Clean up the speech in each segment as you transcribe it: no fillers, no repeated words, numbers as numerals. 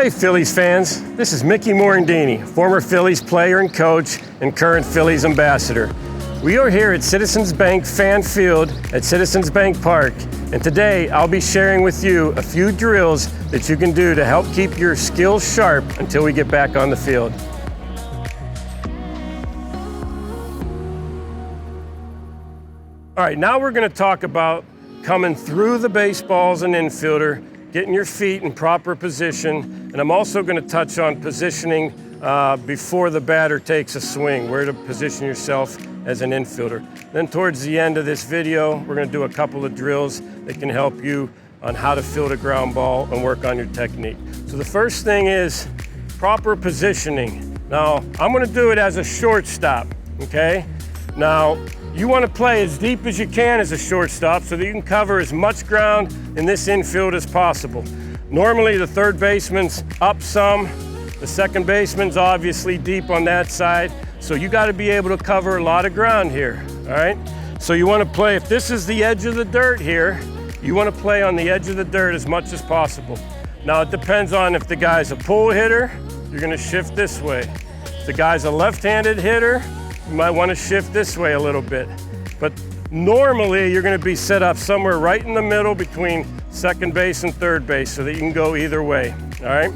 Hey Phillies fans, this is Mickey Morandini, former Phillies player and coach and current Phillies ambassador. We are here at Citizens Bank Fan Field at Citizens Bank Park, and today I'll be sharing with you a few drills that you can do to help keep your skills sharp until we get back on the field. All right, now we're going to talk about coming through the baseball as an infielder, getting your feet in proper position, and I'm also going to touch on positioning before the batter takes a swing, where to position yourself as an infielder. Then towards the end of this video, we're going to do a couple of drills that can help you on how to field a ground ball and work on your technique. So the first thing is proper positioning. Now, I'm going to do it as a shortstop, okay? Now, you want to play as deep as you can as a shortstop so that you can cover as much ground in this infield as possible. Normally the third baseman's up some, the second baseman's obviously deep on that side, so you got to be able to cover a lot of ground here, all right? So you want to play, if this is the edge of the dirt here, you want to play on the edge of the dirt as much as possible. Now it depends on if the guy's a pull hitter, you're going to shift this way. If the guy's a left-handed hitter, you might want to shift this way a little bit. But normally you're going to be set up somewhere right in the middle between second base and third base so that you can go either way, all right?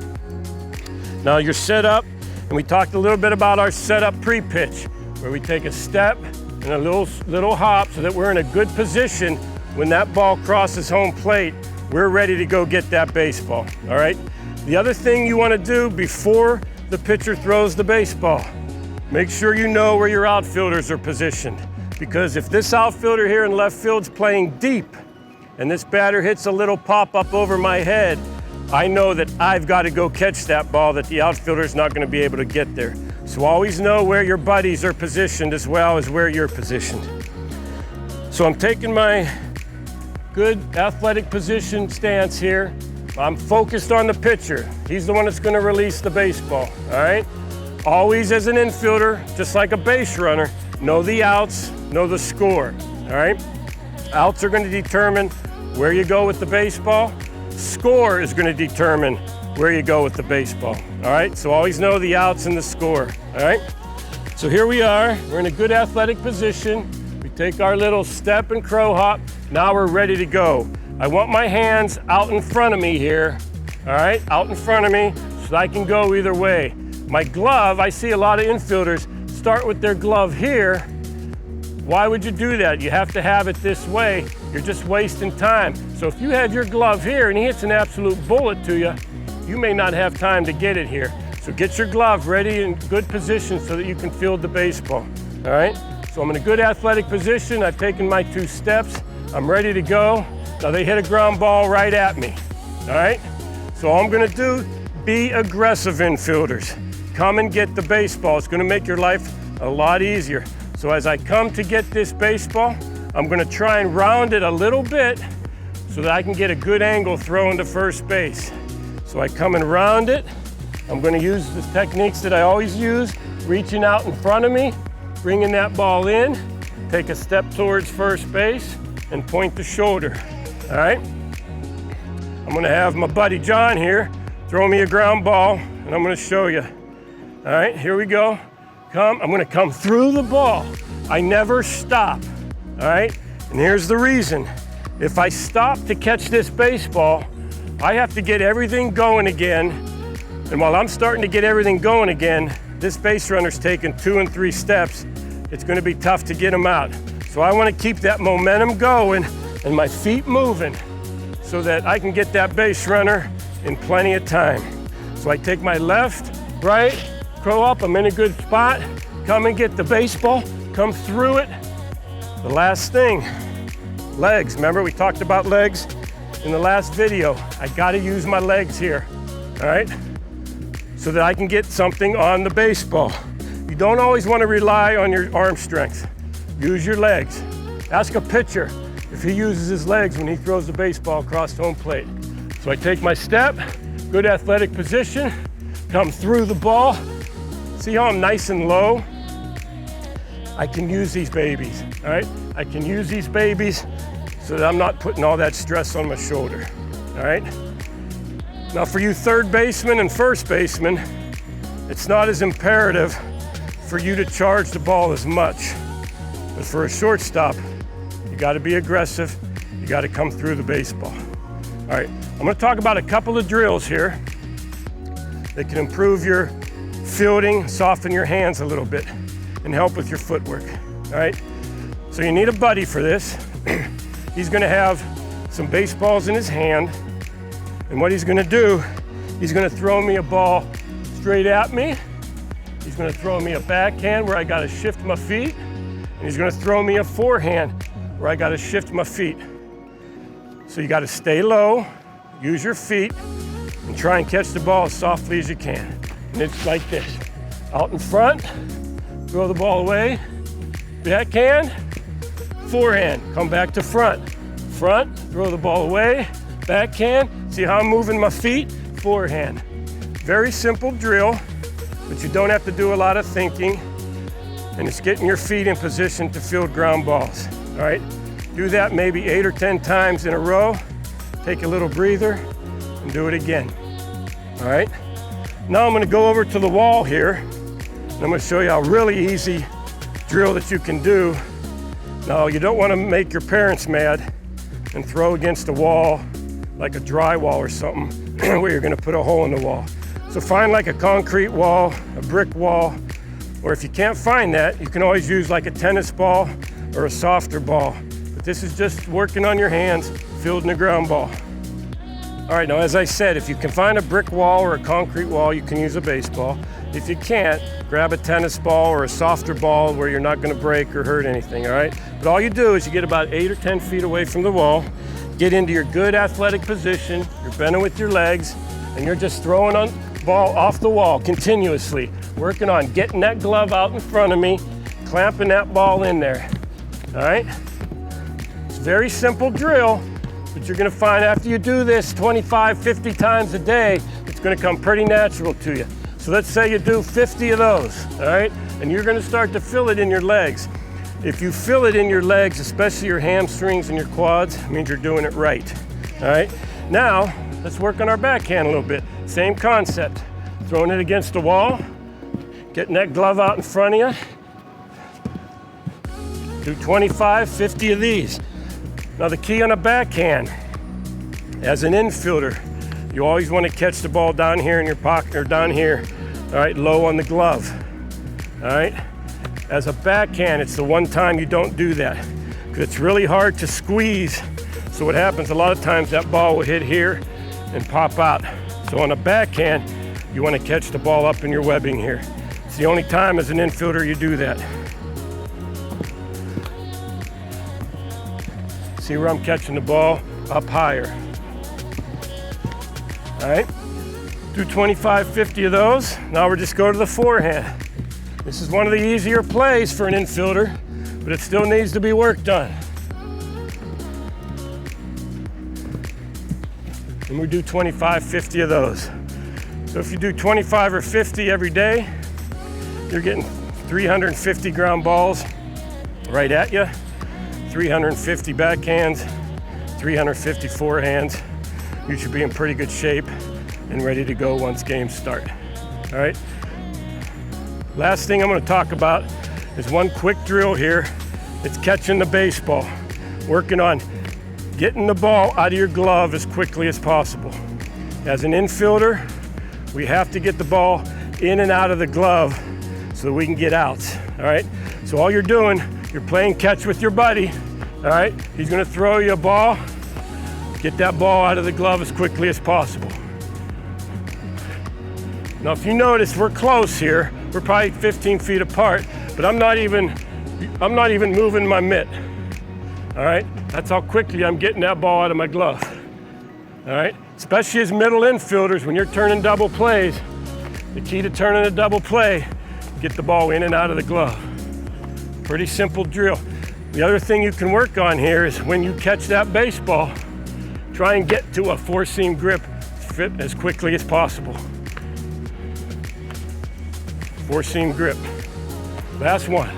Now you're set up, and we talked a little bit about our setup pre-pitch, where we take a step and a little hop so that we're in a good position when that ball crosses home plate, we're ready to go get that baseball, all right? The other thing you want to do before the pitcher throws the baseball, make sure you know where your outfielders are positioned, because if this outfielder here in left field's playing deep and this batter hits a little pop-up over my head, I know that I've got to go catch that ball, that the outfielder's not going to be able to get there. So always know where your buddies are positioned as well as where you're positioned. So I'm taking my good athletic position stance here. I'm focused on the pitcher. He's the one that's going to release the baseball, all right? Always as an infielder, just like a base runner, know the outs, know the score, all right? Outs are going to determine where you go with the baseball. Score is going to determine where you go with the baseball, all right? So always know the outs and the score, all right? So here we are. We're in a good athletic position. We take our little step and crow hop. Now we're ready to go. I want my hands out in front of me here, all right? Out in front of me so that I can go either way. My glove, I see a lot of infielders start with their glove here. Why would you do that? You have to have it this way. You're just wasting time. So if you have your glove here and he hits an absolute bullet to you, you may not have time to get it here. So get your glove ready in good position so that you can field the baseball, all right? So I'm in a good athletic position. I've taken my 2 steps. I'm ready to go. Now they hit a ground ball right at me, all right? So all I'm gonna do, be aggressive infielders. Come and get the baseball. It's gonna make your life a lot easier. So as I come to get this baseball, I'm gonna try and round it a little bit so that I can get a good angle throwing to first base. So I come and round it. I'm gonna use the techniques that I always use, reaching out in front of me, bringing that ball in, take a step towards first base, and point the shoulder, all right? I'm gonna have my buddy John here throw me a ground ball, and I'm gonna show you. All right, here we go. I'm gonna come through the ball. I never stop, all right? And here's the reason. If I stop to catch this baseball, I have to get everything going again. And while I'm starting to get everything going again, this base runner's taking 2 and 3 steps. It's gonna be tough to get him out. So I wanna keep that momentum going and my feet moving so that I can get that base runner in plenty of time. So I take my left, right, crow up, I'm in a good spot, come and get the baseball, come through it. The last thing, legs. Remember we talked about legs in the last video. I gotta use my legs here, all right? So that I can get something on the baseball. You don't always wanna rely on your arm strength. Use your legs. Ask a pitcher if he uses his legs when he throws the baseball across home plate. So I take my step, good athletic position, come through the ball. See how I'm nice and low? I can use these babies, all right? I can use these babies so that I'm not putting all that stress on my shoulder, all right? Now for you third baseman and first baseman, it's not as imperative for you to charge the ball as much. But for a shortstop, you gotta be aggressive, you gotta come through the baseball. All right, I'm gonna talk about a couple of drills here that can improve your fielding, soften your hands a little bit, and help with your footwork, all right? So you need a buddy for this. He's gonna have some baseballs in his hand, and what he's gonna do, he's gonna throw me a ball straight at me. He's gonna throw me a backhand where I gotta shift my feet, and he's gonna throw me a forehand where I gotta shift my feet. So you gotta stay low, use your feet, and try and catch the ball as softly as you can. And it's like this, out in front, throw the ball away, backhand, forehand, come back to front, throw the ball away, backhand, see how I'm moving my feet, forehand. Very simple drill, but you don't have to do a lot of thinking, and it's getting your feet in position to field ground balls, all right? Do that maybe 8 or 10 times in a row, take a little breather, and do it again, all right? Now I'm gonna go over to the wall here, and I'm gonna show you a really easy drill that you can do. Now, you don't wanna make your parents mad and throw against a wall like a drywall or something where you're gonna put a hole in the wall. So find like a concrete wall, a brick wall, or if you can't find that, you can always use like a tennis ball or a softer ball. But this is just working on your hands, fielding a ground ball. All right, now as I said, if you can find a brick wall or a concrete wall, you can use a baseball. If you can't, grab a tennis ball or a softer ball where you're not gonna break or hurt anything, all right? But all you do is you get about 8 or 10 feet away from the wall, get into your good athletic position, you're bending with your legs, and you're just throwing on ball off the wall continuously, working on getting that glove out in front of me, clamping that ball in there, all right? It's a very simple drill, but you're gonna find after you do this 25, 50 times a day, it's gonna come pretty natural to you. So let's say you do 50 of those, all right? And you're gonna start to feel it in your legs. If you feel it in your legs, especially your hamstrings and your quads, it means you're doing it right, all right? Now, let's work on our backhand a little bit. Same concept, throwing it against the wall, getting that glove out in front of you. Do 25, 50 of these. Now the key on a backhand, as an infielder, you always want to catch the ball down here in your pocket or down here, all right, low on the glove, all right? As a backhand, it's the one time you don't do that because it's really hard to squeeze. So what happens, a lot of times that ball will hit here and pop out. So on a backhand, you want to catch the ball up in your webbing here. It's the only time as an infielder you do that. See where I'm catching the ball? Up higher. All right, do 25, 50 of those. Now we're just go to the forehand. This is one of the easier plays for an infielder, but it still needs to be worked on. And we do 25, 50 of those. So if you do 25 or 50 every day, you're getting 350 ground balls right at you, 350 backhands, 350 forehands. You should be in pretty good shape and ready to go once games start, all right? Last thing I'm gonna talk about is one quick drill here. It's catching the baseball, working on getting the ball out of your glove as quickly as possible. As an infielder, we have to get the ball in and out of the glove so that we can get outs, all right? So all you're doing, you're playing catch with your buddy, all right? He's gonna throw you a ball, get that ball out of the glove as quickly as possible. Now, if you notice, we're close here. We're probably 15 feet apart, but I'm not even moving my mitt, all right? That's how quickly I'm getting that ball out of my glove, all right? Especially as middle infielders, when you're turning double plays, the key to turning a double play, get the ball in and out of the glove. Pretty simple drill. The other thing you can work on here is when you catch that baseball, try and get to a four-seam grip fit as quickly as possible. Four-seam grip. Last one.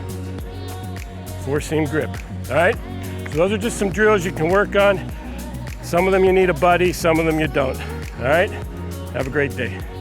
Four-seam grip. All right? So those are just some drills you can work on. Some of them you need a buddy, some of them you don't. All right? Have a great day.